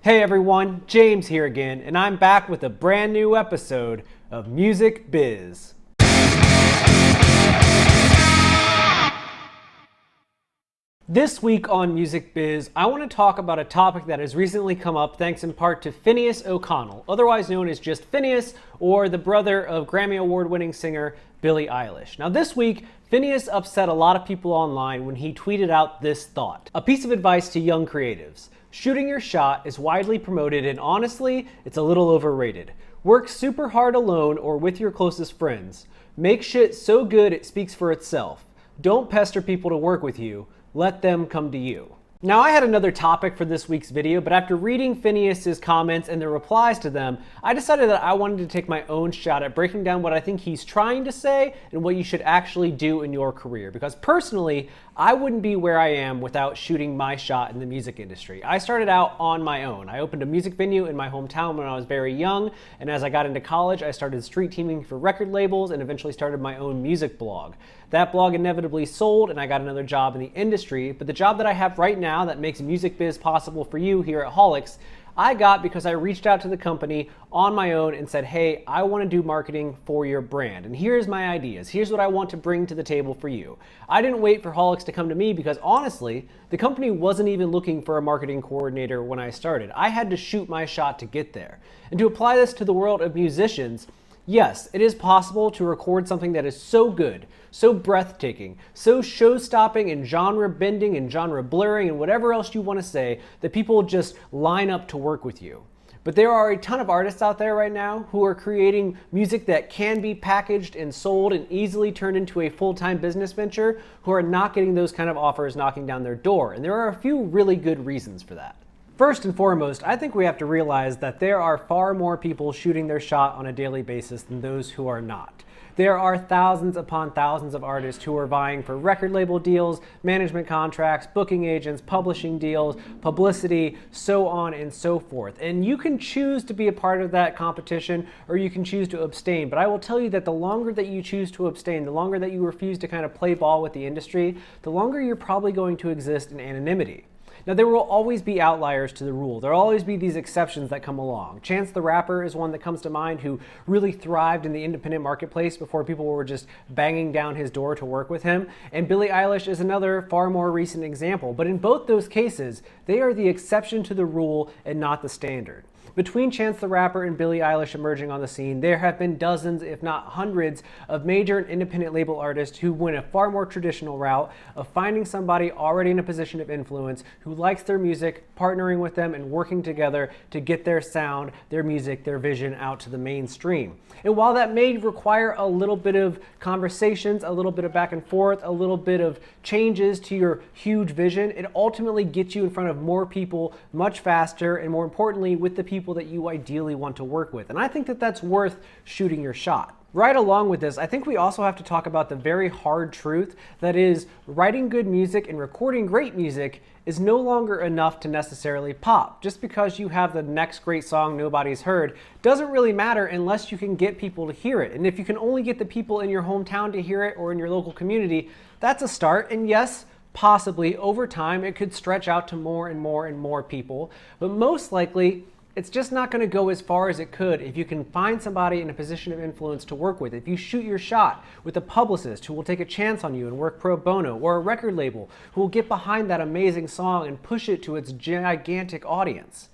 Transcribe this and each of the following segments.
Hey everyone, James here again, and I'm back with a brand new episode of Music Biz. This week on Music Biz, I want to talk about a topic that has recently come up thanks in part to Phineas O'Connell, otherwise known as just Finneas, or the brother of Grammy Award-winning singer Billie Eilish. Now this week, Phineas upset a lot of people online when he tweeted out this thought. A piece of advice to young creatives. Shooting your shot is widely promoted and honestly, it's a little overrated. Work super hard alone or with your closest friends. Make shit so good it speaks for itself. Don't pester people to work with you. Let them come to you. Now I had another topic for this week's video, but after reading Phineas's comments and the replies to them, I decided that I wanted to take my own shot at breaking down what I think he's trying to say and what you should actually do in your career. Because personally, I wouldn't be where I am without shooting my shot in the music industry. I started out on my own. I opened a music venue in my hometown when I was very young, and as I got into college, I started street teaming for record labels and eventually started my own music blog. That blog inevitably sold and I got another job in the industry, but the job that I have right now that makes Music Biz possible for you here at Holics, I got because I reached out to the company on my own and said, hey, I want to do marketing for your brand. And here's my ideas. Here's what I want to bring to the table for you. I didn't wait for Holics to come to me because honestly, the company wasn't even looking for a marketing coordinator when I started. I had to shoot my shot to get there. And to apply this to the world of musicians, yes, it is possible to record something that is so good, so breathtaking, so show-stopping and genre-bending and genre-blurring and whatever else you want to say that people just line up to work with you. But there are a ton of artists out there right now who are creating music that can be packaged and sold and easily turned into a full-time business venture who are not getting those kind of offers knocking down their door. And there are a few really good reasons for that. First and foremost, I think we have to realize that there are far more people shooting their shot on a daily basis than those who are not. There are thousands upon thousands of artists who are vying for record label deals, management contracts, booking agents, publishing deals, publicity, so on and so forth. And you can choose to be a part of that competition or you can choose to abstain. But I will tell you that the longer that you choose to abstain, the longer that you refuse to kind of play ball with the industry, the longer you're probably going to exist in anonymity. Now, there will always be outliers to the rule. There will always be these exceptions that come along. Chance the Rapper is one that comes to mind who really thrived in the independent marketplace before people were just banging down his door to work with him. And Billie Eilish is another far more recent example. But in both those cases, they are the exception to the rule and not the standard. Between Chance the Rapper and Billie Eilish emerging on the scene, there have been dozens, if not hundreds, of major and independent label artists who went a far more traditional route of finding somebody already in a position of influence who likes their music, partnering with them and working together to get their sound, their music, their vision out to the mainstream. And while that may require a little bit of conversations, a little bit of back and forth, a little bit of changes to your huge vision, it ultimately gets you in front of more people much faster and more importantly with the people that you ideally want to work with. And I think that that's worth shooting your shot. Right along with this, I think we also have to talk about the very hard truth that is writing good music and recording great music is no longer enough to necessarily pop. Just because you have the next great song nobody's heard doesn't really matter unless you can get people to hear it. And if you can only get the people in your hometown to hear it or in your local community, that's a start. And yes, possibly over time it could stretch out to more and more and more people, but most likely it's just not going to go as far as it could if you can find somebody in a position of influence to work with. If you shoot your shot with a publicist who will take a chance on you and work pro bono, or a record label who will get behind that amazing song and push it to its gigantic audience.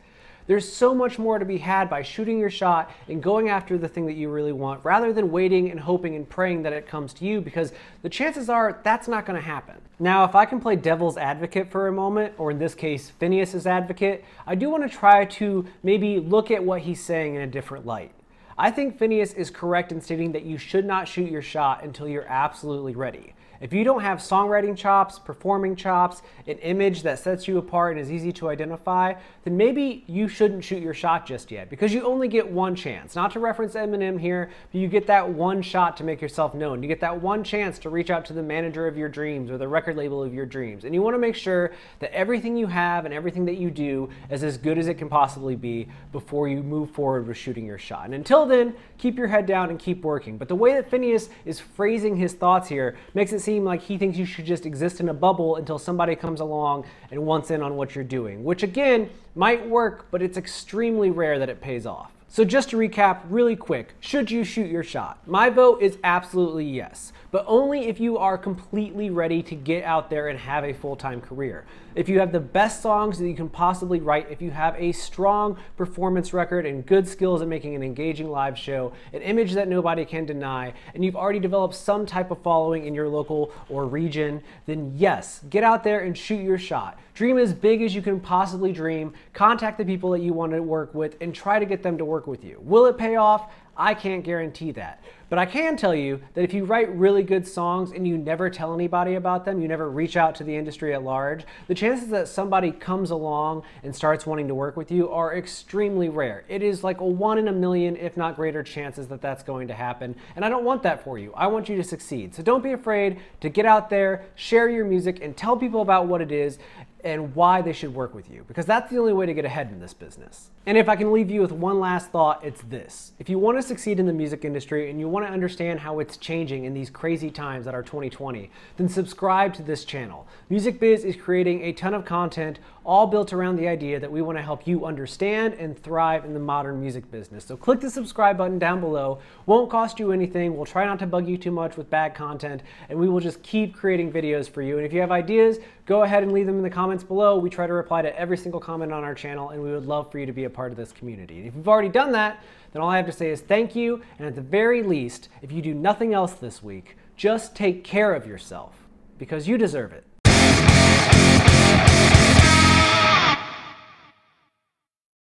There's so much more to be had by shooting your shot and going after the thing that you really want rather than waiting and hoping and praying that it comes to you, because the chances are that's not going to happen. Now, if I can play devil's advocate for a moment, or in this case, Phineas's advocate, I do want to try to maybe look at what he's saying in a different light. I think Phineas is correct in stating that you should not shoot your shot until you're absolutely ready. If you don't have songwriting chops, performing chops, an image that sets you apart and is easy to identify, then maybe you shouldn't shoot your shot just yet, because you only get one chance. Not to reference Eminem here, but you get that one shot to make yourself known. You get that one chance to reach out to the manager of your dreams or the record label of your dreams. And you want to make sure that everything you have and everything that you do is as good as it can possibly be before you move forward with shooting your shot. And until then, keep your head down and keep working. But the way that Phineas is phrasing his thoughts here makes it seem seem like he thinks you should just exist in a bubble until somebody comes along and wants in on what you're doing, which again, might work, but it's extremely rare that it pays off. So just to recap really quick, should you shoot your shot? My vote is absolutely yes, but only if you are completely ready to get out there and have a full-time career. If you have the best songs that you can possibly write, if you have a strong performance record and good skills at making an engaging live show, an image that nobody can deny, and you've already developed some type of following in your local or region, then yes, get out there and shoot your shot. Dream as big as you can possibly dream, contact the people that you want to work with, and try to get them to work with you. Will it pay off? I can't guarantee that. But I can tell you that if you write really good songs and you never tell anybody about them, you never reach out to the industry at large, the chances that somebody comes along and starts wanting to work with you are extremely rare. It is like a 1 in a million, if not greater chances that that's going to happen. And I don't want that for you. I want you to succeed. So don't be afraid to get out there, share your music, and tell people about what it is and why they should work with you, because that's the only way to get ahead in this business. And if I can leave you with one last thought, it's this. If you want to succeed in the music industry and you want to understand how it's changing in these crazy times that are 2020, then subscribe to this channel. Music Biz is creating a ton of content, all built around the idea that we want to help you understand and thrive in the modern music business. So click the subscribe button down below. Won't cost you anything. We'll try not to bug you too much with bad content, and we will just keep creating videos for you. And if you have ideas, go ahead and leave them in the comments below. We try to reply to every single comment on our channel, and we would love for you to be a part of this community. And if you've already done that, then all I have to say is thank you, and at the very least, if you do nothing else this week, just take care of yourself, because you deserve it.